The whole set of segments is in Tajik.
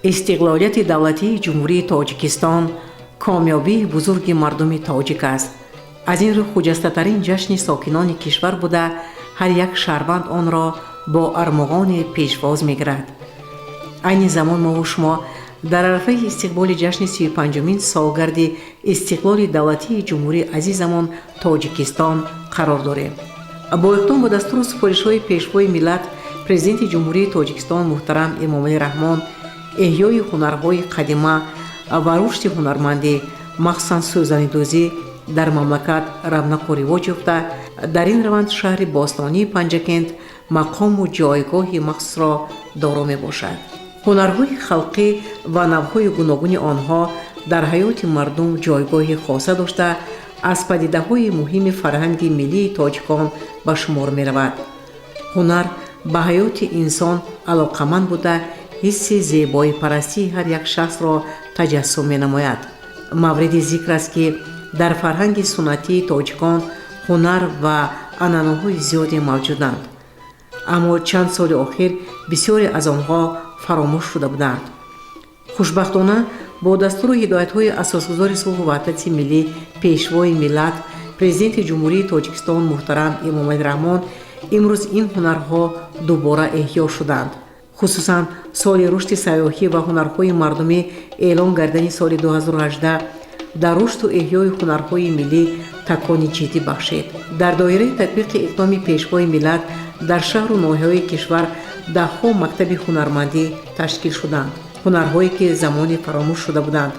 استقلالیت دولتی جمهوری تاجیکستان کامیابی بزرگ مردم تاجیک است. از این رو خجسته‌ترین جشن ساکنان کشور بوده، هر یک شهروند آن را با ارمغان پیشواز می‌گیرد. این زمان ما و شما در عرفه استقبال جشن 35مین سالگرد استقلال دولتی جمهوری عزیزمان تاجیکستان قرار داریم. با اقدام به دستور و سفارش‌های پیشوای ملت، پرزیدنت جمهوری تاجیکستان محترم امامعلی رحمان احیای هنرهای قدیمه و رشد هنرمندی مخصوصاً سوزنی‌دوزی در مملکت رونق و رواج یافته، در این روند شهر باستانی پنجکند مقام و جایگاه مخصوص را دارا میباشد. هنرهای خلقی و نوهای گوناگون آنها در حیات مردم جایگاه خاصه داشته، از پدیده‌های مهم فرهنگ ملی تاجیکان به شمار می‌رود. هنر به حیات انسان علاقمند بوده، حس زیبایی پرستی هر یک شخص را تجسم می‌نماید. مورد ذکر است که در فرهنگ سنتی تاجیکان هنر و عنعنه‌های زیادی موجودند، اما چند سال اخیر بسیاری از آنها فراموش شده بودند. خوشبختانه با دستور و هدایت‌های اساسگزار صلح و وحدت ملی پیشوای ملت پرزیدنت جمهوری تاجیکستان محترم امامعلی رحمان امروز این هنرها دوباره احیا شدند. خصوصاً سال رشد سیاحی و هنرهای مردمی اعلام گردنی سال 2018 در رشد و احیای هنرهای ملی تکانی جدی بخشید. در دایره تطبیق اقدام پیشوای ملت در شهر و ناحیه‌های کشور ده‌ها مکتب هنرمندی تشکیل شدند. هنرهایی که زمانی فراموش شده بودند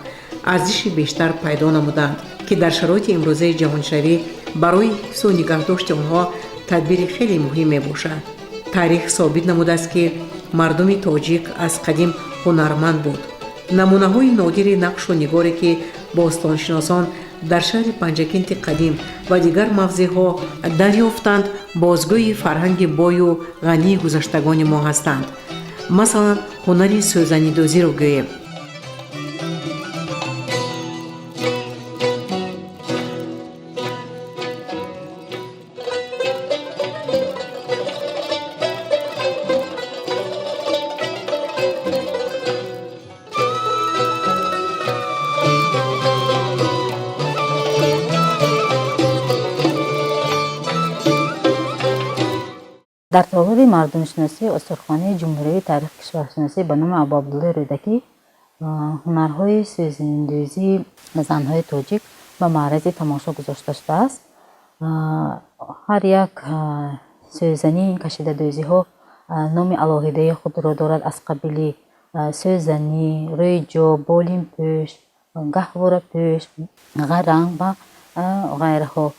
ارزش بیشتر پیدا نمودند که در شرایط امروزه جهانشوی برای حفظ و نگهداشت آنها تدبیر خیلی مهم میباشد. تاریخ ثابت نموده است که مردم تاجیک از قدیم هنرمند بود. نمونه‌های نادر نقش و نگاری که باستانشناسان در شهر پنجکند قدیم و دیگر موضع‌ها دریافتند بازگوی فرهنگ بای و غنی گذشتگان ما هستند. مثلا هنر سوزنی‌دوزی را گوییم. در تالار مردمشناسی استخوانی جمهوری تاریخ کشورشناسی به نام ابا عبدالله رودکی هنرهای سوزنی‌دوزی زنهای تاجیک به معرض تماشا گذاشته شده است. هر یک سوزنی این کشیده دوزی ها نام علاهیده خود را دارد، از قبیل سوزنی، ریجو، بالین پوش، گهواره پوش، غرنگ و غیره ها.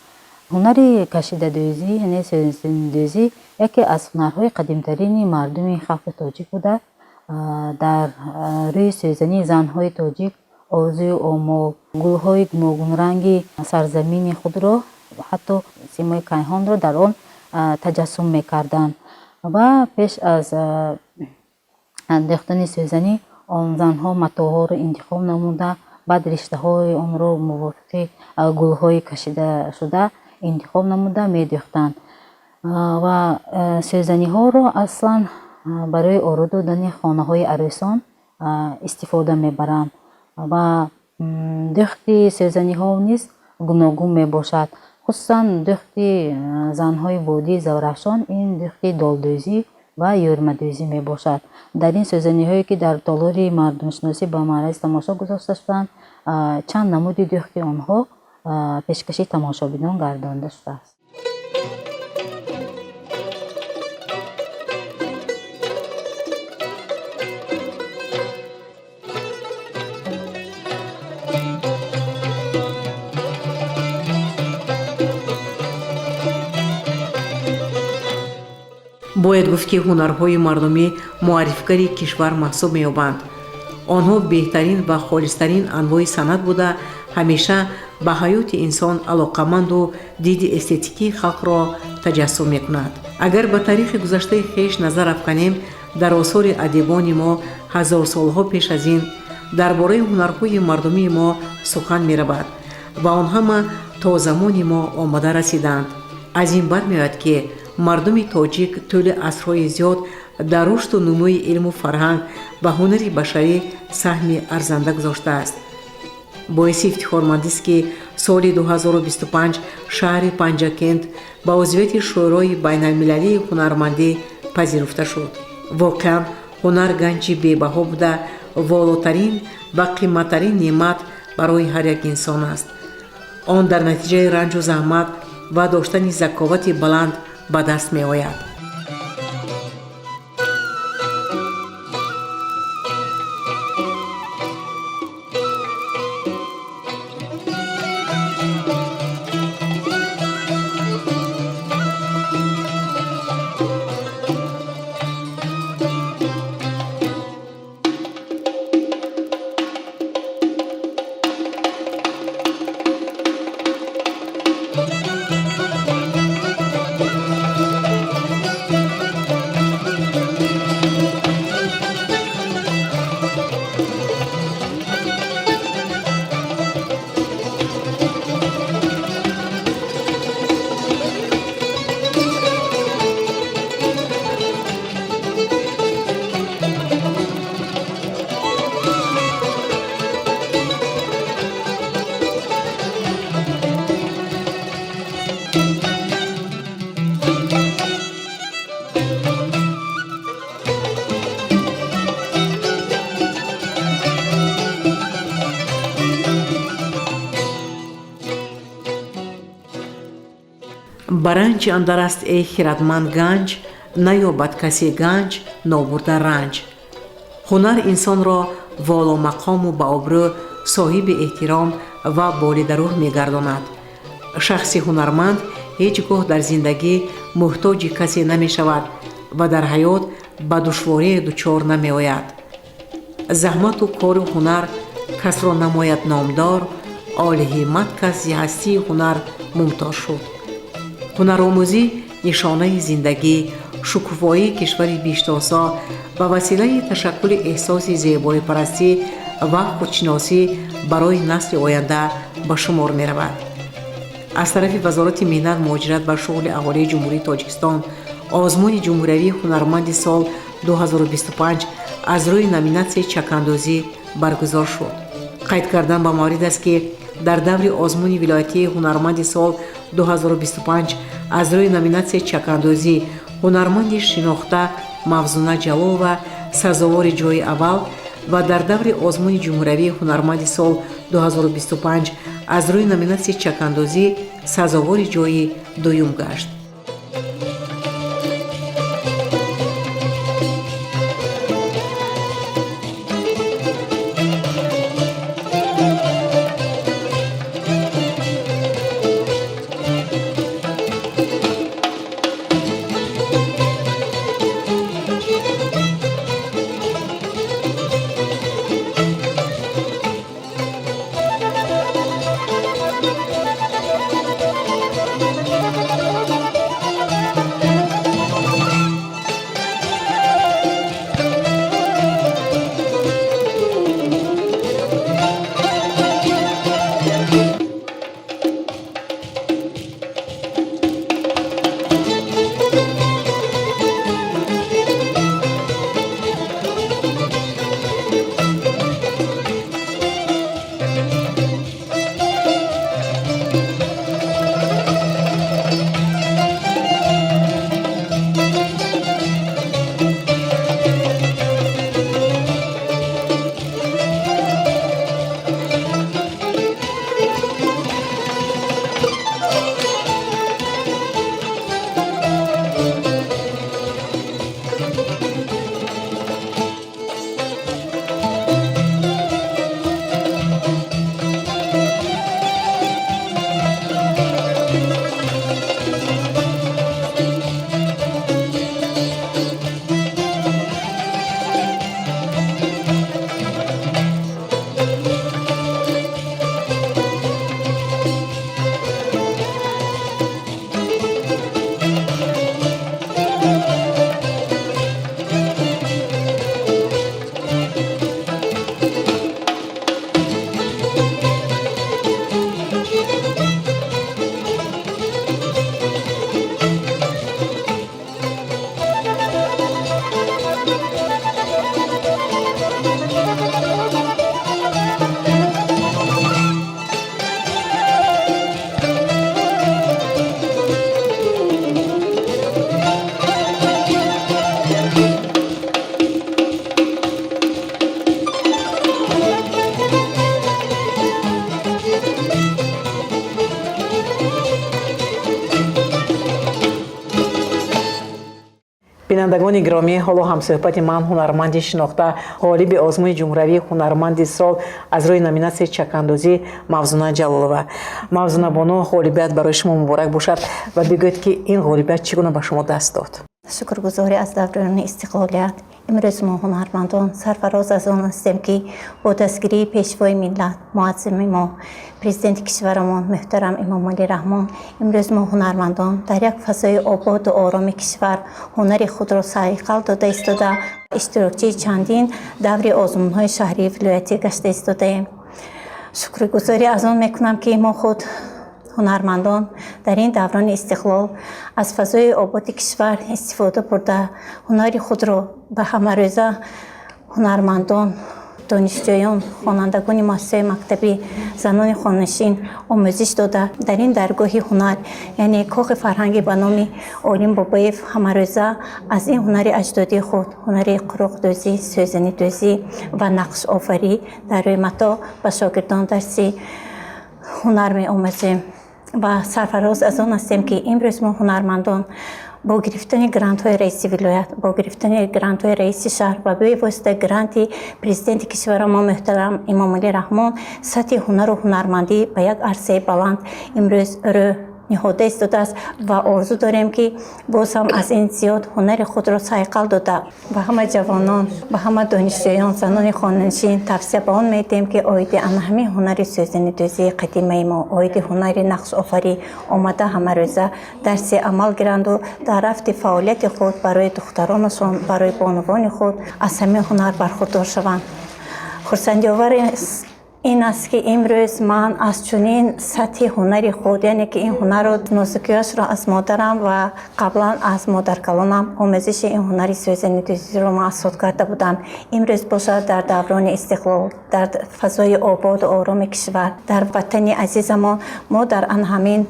هنر کشیده دوزی یعنی سوزنی‌دوزی یکی از هنرهای قدیمترین مردم خلق تاجیک بوده. در روی سوزنی زنهای تاجیک آرزوی آمال، گلهای گوناگون رنگی سرزمین خود را حتی سیمای کیهان را در آن تجسم میکردند و پیش از انداختن سوزنی آن زنها متاعها را انتخاب نموده، بعد رشته های آن را موافق گلهای کشیده شده انتخاب نموده میدوختند و سوزنی ها را اصلا برای آرا دادن خانه های عروسان استفاده میبرند و دوخت سوزنی ها نیز گوناگون میباشد. خصوصا دوخت زنهای وادی زورافشان این دوخت دالدوزی و یورمه‌دوزی میباشد. در این سوزنی هایی که در تالار مردمشناسی به معرض تماشا گذاشته شدند چند نمود دوخت آنها پیشکش تماشابینان گردانده شده است. باید گفت که هنرهای مردمی معرفی‌گری کشور محسوب می‌یابند. آنها بهترین و خالصترین انواع صنعت بوده، همیشه به حیات انسان علاقمند و دید استتیکی خلق را تجسم می‌کند. اگر به تاریخ گذشته خویش نظر افکنیم، در آثار ادیبان ما هزار سالها پیش از این درباره هنرهای مردمی ما سخن می‌رود و آن همه تا زمان ما آمده رسیدند. از این برمی‌آید که مردم تاجیک طول عصرهای زیاد дар рушду нумӯи илму фарҳанг ва ҳунари башарӣ саҳми арзанда гузоштааст. боиси ифтихормандист ки соли 2025 шаҳри Панҷакент ба узвияти шӯрои байналмилалии ҳунармандӣ пазируфта шуд. воқеан ҳунар ганҷи бебаҳо буда волотарин ва қимматтарин неъмат барои ҳар як инсон аст. он дар натиҷаи ранҷу заҳмат ва доштани заковати баланд ба даст меояд. баранҷ андар аст эй хиратманд ганҷ, наёбад касе ганҷ нобурда ранҷ. ҳунар инсонро воломақому баобрӯ, соҳиби эҳтиром ва болидаруҳ мегардонад. шахси ҳунарманд ҳеҷ гоҳ дар зиндагӣ муҳтоҷи касе намешавад ва дар ҳаёт ба душворие дучор намеояд. заҳмату кору ҳунар касро намояд номдор, олиҳиммат кас зи ҳастии ҳунар мумтоз шуд. ҳунаромӯзӣ нишонаи зиндагӣ, шукуфоии кишвари биштосо ва василаи ташаккули эҳсоси зебоипарастӣ ва худшиносӣ барои насли оянда ба шумор меравад. аз тарафи вазорати меҳнат, муҳоҷират ва шуғли аҳолии ҷумҳурии Тоҷикистон озмуни ҷумҳуриявии ҳунарманди сол 2025 аз рӯи номинатсияи чакандозӣ баргузор шуд. қайд кардан ба маврид аст ки дар даври озмуни вилоятии ҳунарманди сол 2025 аз рӯи номинатсияи чакандозӣ ҳунарманди шинохта Мавзуна Ҷалолова сазовори ҷойи аввал ва дар даври озмуни ҷумҳуриявии ҳунарманди сол 2025 аз рӯи номинатсияи чакандозӣ сазовори ҷойи дуюм гашт. бинандагони гиромӣ, ҳоло ҳамсӯҳбати ман ҳунарманди шинохта, ғолиби озмуни ҷумҳуравии ҳунарманди сол аз рӯи номинатсияи чакандозӣ Мавзуна Ҷалолова. Мавзуна боно, ғолибият барои шумо муборак бошад ва бигӯед, ки ин ғолибият чӣ гуна ба шумо даст дод? шукргузорӣ аз даврони истиқлолият. имрӯз мо ҳунармандон сарфароз аз он ҳастем, ки бо дастгирии пешвои миллат, муаззими мо, президенти кишварамон муҳтарам Эмомалӣ Раҳмон, имрӯз мо ҳунармандон дар як фазои ободу ороми кишвар ҳунари худро сайқал дода истода, иштирокчии чандин даври озмунҳои шаҳрии вилоятӣ гашта истодаем. шукргузорӣ аз он мекунам, ки мо худ ҳунармандон дар ин даврони истиқлол аз фазои ободи кишвар истифода бурда ҳунари худро ба ҳамарӯза ҳунармандон, донишҷӯён, хонандагони муассисаи мактаби занони хонашин омӯзиш дода дар ин даргоҳи ҳунар, яъне коғи фарҳангӣ ба номи Олим Бобоев ҳамарӯза аз ин ҳунари аҷдодии худ, ҳунари қуруқдӯзӣ, сӯзанидӯзӣ ва нақшофарӣ дар рӯи матоъ ба шогирдон дарси ҳунар меомӯзем. ва сарфароз аз он ҳастем, ки имрӯз мо ҳунармандон бо гирифтани грантҳои раиси вилоят, бо гирифтани грантҳои раиси шаҳр ва бевосита гранти президенти кишвара мо муҳтарам Эмомалӣ Раҳмон сатҳи ҳунару ҳунармандӣ ба як арсаи баланд имрӯз рӯ ниҳода истодааст ва орзу дорем, ки боз ҳам аз ин зиёд ҳунари худро сайқал дода ба ҳама ҷавонон, ба ҳама донишҷӯён, занони хонашин тавсия ба он медиҳем, ки оиди анҳамаи ҳунари сӯзанидӯзии қадимаи мо, оиди ҳунари нақшофарӣ омада ҳамарӯза дарси амал гиранду дар рафти фаъолияти худ барои духтаронашон, барои бонувони худ аз ҳамин ҳунар бархурдор шаванд. хурсандиовар ин аст, ки имрӯз ман аз чунин сатҳи ҳунари худ, яъне ки ин ҳунарро нозукиашро аз модарам ва қаблан аз модаркалонам омӯзиши ин ҳунари сӯзанидӯзиро маҳсул карда будам. имрӯз бошад дар даврони истиқлол, дар фазои ободу ороми кишвар, дар ватани азизамон мо дар анҳамин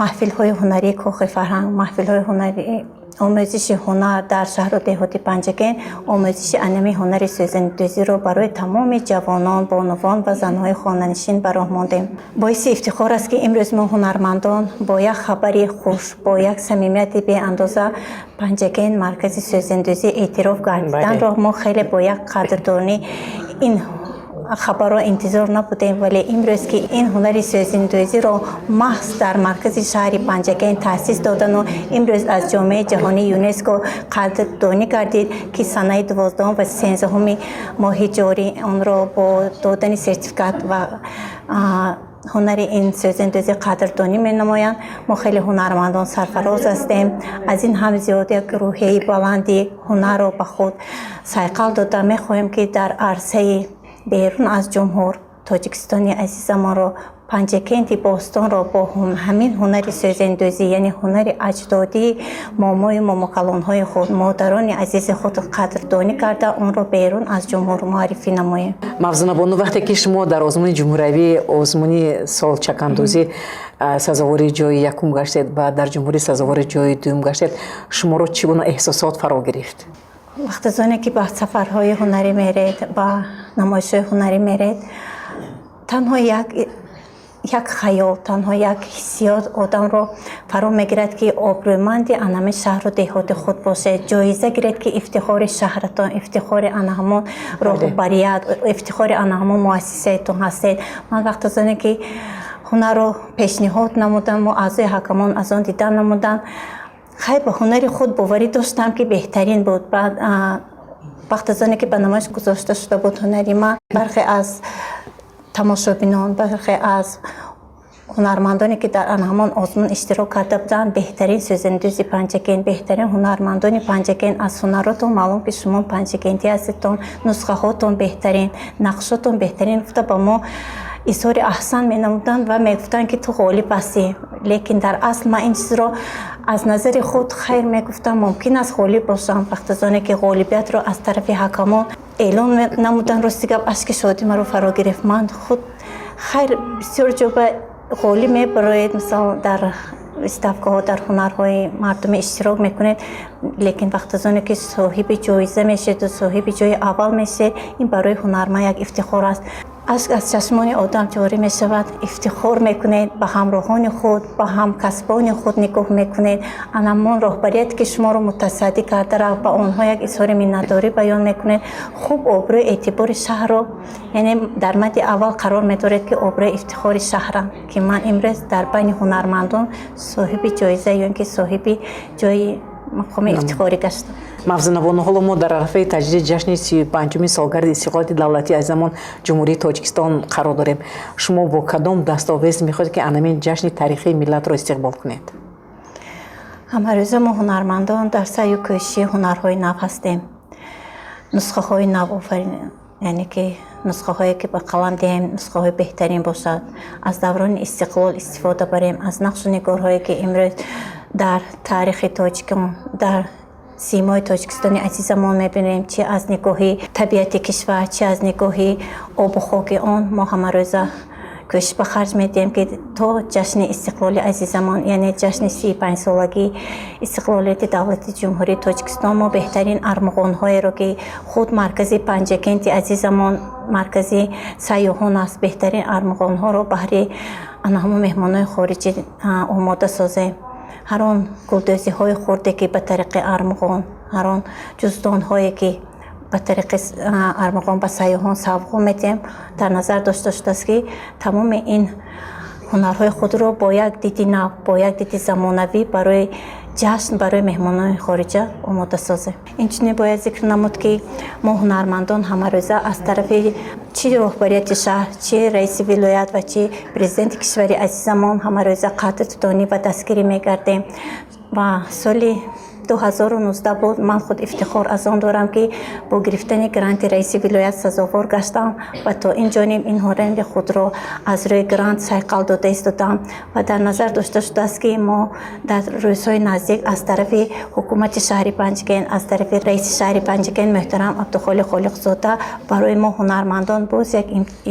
маҳфилҳои ҳунарӣ, коғи фарҳанг, маҳфилҳои ҳунарӣ, омӯзиши ҳунар дар шаҳру деҳоти Панҷакен, омӯзиши анъами ҳунари сӯзанидӯзиро барои тамоми ҷавонон, бонувон ва занҳои хонанишин ба роҳ мондем. боиси ифтихор аст, ки имрӯз мо ҳунармандон бо як хабари хуш, бо як самимияти беандоза Панҷакен маркази сӯзанидӯзӣ эътироф гардиданро мо хеле бо як қадрдонӣ ин хабарро интизор набудем, вале имрӯз, ки ин ҳунари сӯзанидӯзиро маҳз дар маркази шаҳри Панҷакен таъсис додану имрӯз аз ҷомеаи ҷаҳонӣ ЮНЕСКО қадрдонӣ гардид, ки санаи 12 ва 13 моҳи ҷорӣ онро бо додани сертификат ва ҳунари ин сӯзанидӯзӣ қадрдонӣ менамоянд. мо хеле ҳунармандон сарфароз ҳастем. аз ин ҳам зиёд як рӯҳияи баланди ҳунарро ба худ сайқал дода мехоҳем, ки дар арсаи берун аз ҷумҳур Тоҷикистони азизамонро, Панҷакенти Бостонро бо ҳамин ҳунари сӯзанидӯзӣ, яъне ҳунари аҷдодии момою момокалонҳои худ, модарони азизи худ қадрдонӣ карда онро берун аз ҷумҳур муаррифӣ намоем. Мавзуна боно, вақте ки шумо дар озмуни ҷумҳуравӣ, озмуни сол чакандозӣ сазовори ҷои якум гаштед ва дар ҷумҳурӣ сазовори ҷои дуюм гаштед, шуморо чӣ гуна эҳсосот фаро гирифт? вақте зоне ки ба сафарҳои ҳунарӣ меред, ба намоишҳои ҳунарӣ меред, танҳо як хаёл, танҳо як ҳиссиёт одамро фаро мегирад, ки обрӯйманди анҳамин шаҳру деҳоти худ бошед, ҷоиза гиред, ки ифтихори шаҳратон, ифтихори анҳамон роҳбарият, ифтихори анҳамон муассисаетон ҳастед. ман вақте зоне ки ҳунарро пешниҳод намудам, мо аъзои ҳакамон аз он дидан намуданд, хай ба ҳунари худ боварӣ доштам, ки беҳтарин буд. баъд вақте зоне ки ба намоиш гузошта шуда буд ҳунари ман, бархе аз тамошобинон, бархе аз ҳунармандоне ки дар анҳамон озмун иштирок карда буданд, беҳтарин сӯзанидӯзи Панҷакен, беҳтарин ҳунармандони Панҷакен, аз ҳунаротон маълум, ки шумо панҷакентӣ ҳастедтон, нусхаҳотон беҳтарин, нақшотон беҳтарин гуфта ба мо изҳори аҳсан менамуданд ва мегуфтанд, ки ту ғолиб ҳастӣ. лекин дар асл ман ин чизро аз назари худ хайр мегуфтам, мумкин аст ғолиб бошам. вақте зоне ки ғолибиятро аз тарафи ҳакамон эълон намуданд, рости гап ашки шодӣ маро фаро гирифт. ман худ хайр бисёр ҷо ба ғолиб мебароед, мисол дар выставкаҳо, дар ҳунарҳои мардумӣ иштирок мекунед, лекин вақте зоне ки соҳиби ҷоиза мешед ва соҳиби ҷои аввал мешед, ин барои ҳунарманд як ифтихор аст. اشک از چشمان آدم جاری می شود. افتخار میکنید به همراهان خود، به همکسبان خود نگاه میکنید. انمان راهبریت که شما رو متصدی کرده را به آنها یک اظهار منتداری بیان میکنید. خوب ابروی اعتبار شهر رو، یعنی در مد اول قرار میدارید که ابروی افتخار شهرم که من امروز در بین هنرمندان صاحب جایزه یا که صاحب جای مقام افتخاری گشتم. мавзунавон ҳоло мо дар арафаи таҷдиди ҷашни 35-уми солгарди истиқлолияти давлатӣ аз замон ҷумҳурии тоҷикистон қарор дорем. шумо бо кадом дастовез мехоҳед ки анамин ҷашни тарихии миллатро истиқбол кунед? ҳамарӯза мо ҳунармандон дар сайю кӯшиши ҳунарҳои нав ҳастем. нусхаҳои нав офаринем, яъне ки нусхаҳое ки ба қалам диҳем нусхаҳои беҳтарин бошад. аз даврони истиқлол истифода барем, аз нақшу нигорҳое ки имрӯз дар таърихи тоҷикон, дар симои тоҷикистони азизамон мебинем, чӣ аз нигоҳи табиати кишвар, чӣ аз нигоҳи обу хоки он. мо ҳамарӯза кӯшиш ба харҷ медиҳем ки то ҷашни истиқлоли азизамон, яъне ҷашни 35-солагии истиқлолияти давлати ҷумҳурии тоҷикистон, мо беҳтарин армағонҳоеро ки худ маркази панҷакенти азизамон, маркази сайёҳон аст, беҳтарин армағонҳоро баҳри анаҳамон меҳмонои хориҷӣ омода созем. ҳар он гулдӯзиҳои хурде ки ба тариқи армағон, ҳар он ҷуздонҳое ки ба тариқи армағон ба сайёҳон савғо медиҳем, дар назар дошта шудааст ки тамоми ин ҳунарҳои худро бо як диди нав, бо як диди замонавӣ барои ҷашн, барои меҳмонони хориҷа омода созем. Инчунин бояд зикр намуд ки мо ҳунармандон ҳамарӯза аз тарафи чӣ роҳбарияти шаҳр, чӣ раиси вилоят ва чӣ президенти кишвари азизамон ҳамарӯза қадртудонӣ ва дастгирӣ мегардем. ва соли 2019 буд. Ман худ ифтихор аз он дорам ки бо гирифтани гранти раиси вилоят сазовор гаштам ва то ин ҷониб ин ҳонори худро аз рӯи грант сайқал дода истодам ва дар назар дошта шудааст ки мо дар рӯзҳои наздик аз тарафи ҳукумати шаҳри Панҷакен, аз тарафи раиси шаҳри Панҷакен муҳтарам Абдухолиқ Холиқзода барои мо ҳунармандон боз як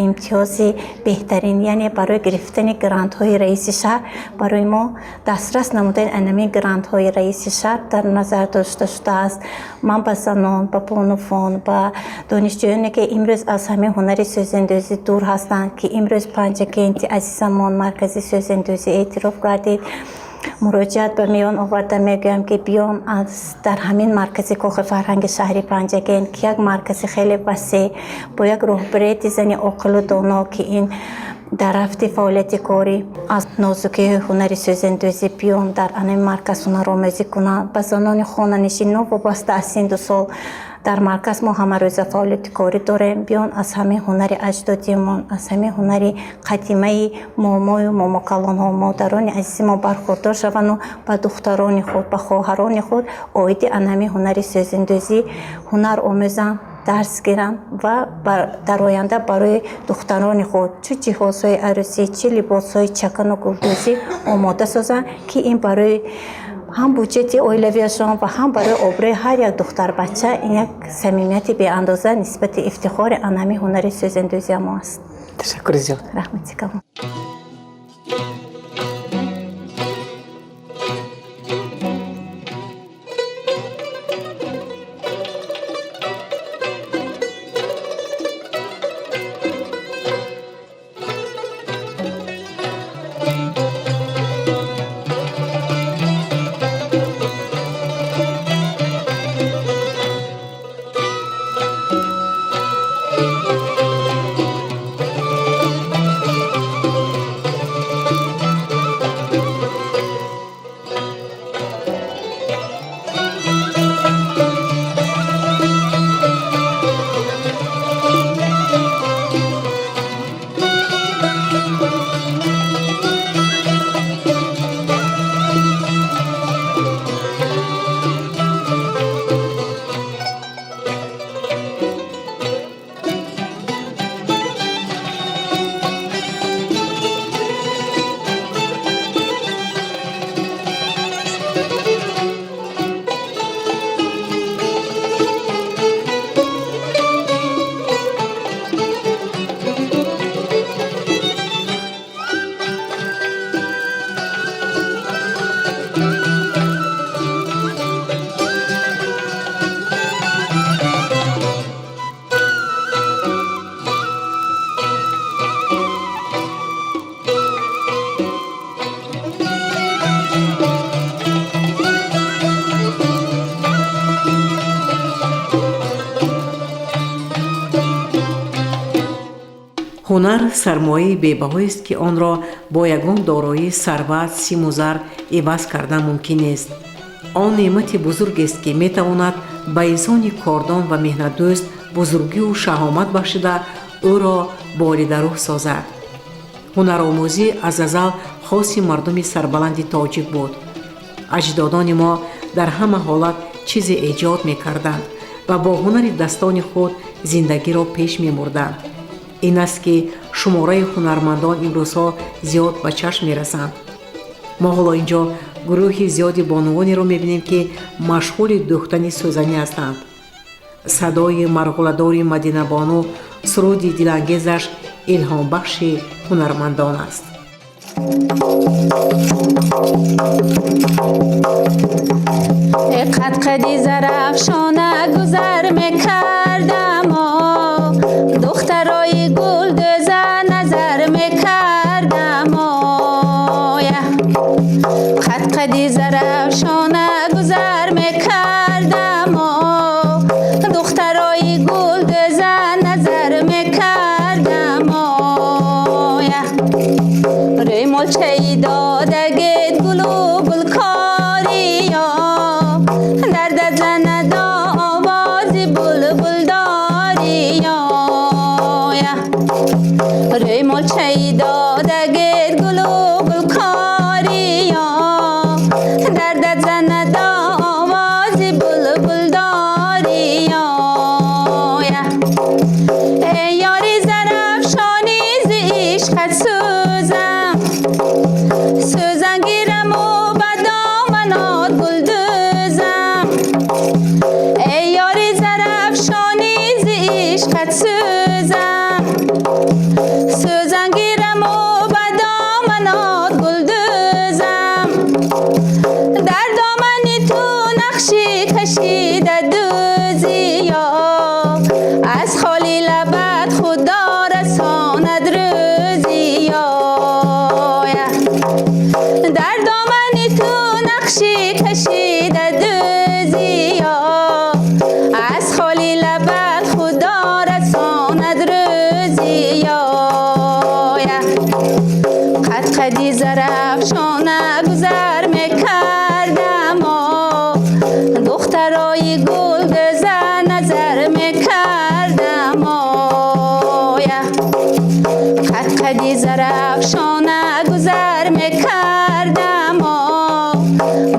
имтиёзи беҳтарин, яъне барои гирифтани грантҳои раиси шаҳр, барои мо дастрас намудани анамин грантҳои раиси шаҳр дар назар дошта шудааст. ман ба занон, ба бонувон, ба донишҷӯёне ки имрӯз аз ҳамин ҳунари сӯзандӯзӣ дур ҳастанд, ки имрӯз Панҷакенти азизамон маркази сӯзандӯзӣ эътироф гардид, муроҷиат ба миён оварда мегӯям ки биён дар ҳамин маркази кохи фарҳанги шаҳри Панҷакен ки як маркази хеле васеъ бо як роҳбарияти зани оқилу доно ки ин дар рафти фаъолияти кори аз нозукии ҳунари сӯзандӯзӣ биён дар анин марказ ҳунаромӯзӣ кунанд. ба занони хонанишин новобаста аз синду сол дар марказ мо ҳамарӯза фаъолияти корӣ дорем. биён аз ҳамин ҳунари аҷдодиамон, аз ҳамин ҳунари қадимаи момою момокалонҳо, модарони азизи мо бархурдор шаванду ба духтарони худ, ба хоҳарони худ оиди анҳамин ҳунари сӯзандӯзӣ ҳунар омӯзанд, дарс гиранд ва дар оянда барои духтарони худ чӣ ҷиҳозҳои арӯсӣ, чӣ либосҳои чакану гулдӯзӣ омода созанд ки ин барои ҳам буҷети оилавияшон ва ҳам барои обрӯи ҳар як духтарбача ин як самимияти беандоза нисбати ифтихори анҳамин ҳунари сӯзандӯзия мо аст. Ташаккур зиёд. Раҳмати калон. ҳунар сармояи бебаҳоест, ки онро бо ягон дороии сарват, симу зар иваз кардан мумкин нест. он неъмати бузургест, ки метавонад ба инсони кордон ва меҳнатдӯст бузургию шаҳомат бахшида ӯро болидарӯҳ созад. ҳунаромӯзӣ аз азал хоси мардуми сарбаланди тоҷик буд. аҷдодони мо дар ҳама ҳолат чизе эҷод мекарданд ва бо ҳунари дастони худ зиндагиро пеш мебурданд. ин аст, ки шумораи ҳунармандон имрӯзҳо зиёд ба чашм мерасанд. мо ҳоло инҷо гурӯҳи зиёди бонувонеро мебинем, ки машғули дӯхтани сӯзанӣ ҳастанд. садои марғуладори Мадинабону суруди дилангезаш илҳомбахши ҳунармандон аст. قدقدی زرفشانه گذر میکردم دخترای گل دوزه نظر میکردم قدقدی زرفشانه گذر میکردم دخترای گل دوزه نظر میکردم روی ملچه دادگید گلو گلکاری درد زند آواز بلبل داری روی ملچه دادگید گلو گلکاری درد زند آواز بلبل داری ای یاری زرفشانی ز عشقت سوزم سوزن گیرم و به دامنات گل دوزم ای یاری زرفشانی ز عشقت سوزم سوزن گیرم و به دامنات گل دوزم در دامنی تو نقشی کشیده دوزی از خالی لبت خدا رساند روزی در دامنی تو نقشی کشیده دوزی از خالی لبت خدا رساند روزی قدقدی زرفشانه گذر میکردم دخترای گل دوزه نظر میکردم قدقدی زرفشانه گذر میکردم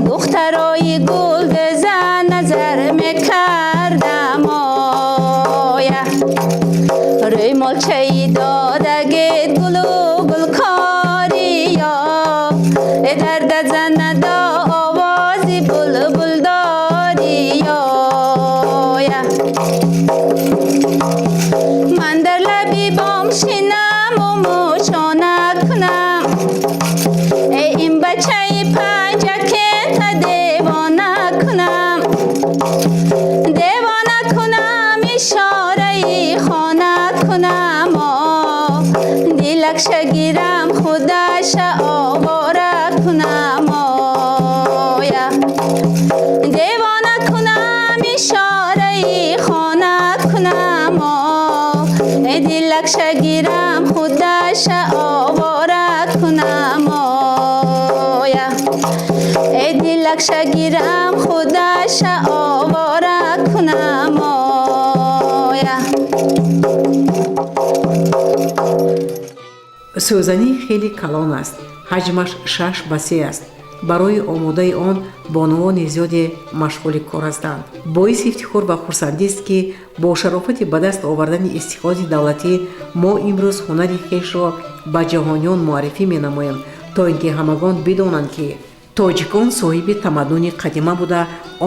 دخترای گل دوزه نظر میکردم روی ملچه دادگید گلو گلکاری درد زند آوازی بلبل داری من در لبی بام شینم و موشانه کنم ای این بچه پنجکه تا دیوانه کنم دیوانه کنم اشاره خانه کنم دیلکش گیرم خودش آواره کنم دیوانه کنم اشاره خانه کنم دیلکش گیرم خودش آواره کنم دیلکش گیرم خودش آواره کنم сӯзанӣ хеле калон аст. ҳаҷмаш 6 ба 3 аст. барои омодаи он бонувони зиёде машғули кор ҳастанд. боиси ифтихор ва хурсандист, ки бо шарофати ба даст овардани истиқоди давлатӣ мо имрӯз ҳунари хешро ба ҷаҳониён муаррифӣ менамоем, то ин ки ҳамагон бидонанд, ки тоҷикон соҳиби тамаддуни қадима буда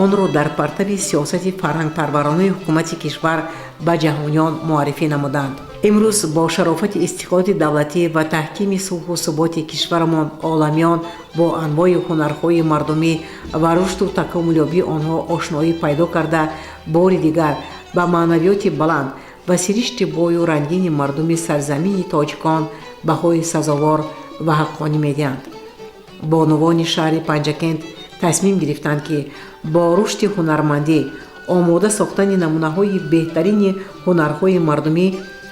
онро дар партави сиёсати фарҳангпарваронаи ҳукумати кишвар ба ҷаҳониён муаррифӣ намуданд. имрӯз бо шарофати истиқоди давлатӣ ва таҳкими сулҳу суботи кишварамон оламиён бо анвои ҳунарҳои мардумӣ ва рушду такомулёбии онҳо ошноӣ пайдо карда, бори дигар ба маънавиёти баланд ва сиришти бою рангини мардуми сарзамини тоҷикон баҳои сазовор ва ҳаққонӣ медиҳанд. бонувони шаҳри Панҷакент тасмим гирифтанд, ки бо рушди ҳунармандӣ омода сохтани намунаҳои беҳтарини ҳунарҳои мардумӣ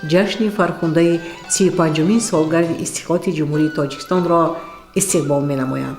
جشن فرخنده 35مین سالگرد استقلال جمهوری تاجیکستان را استقبال می‌نمایند.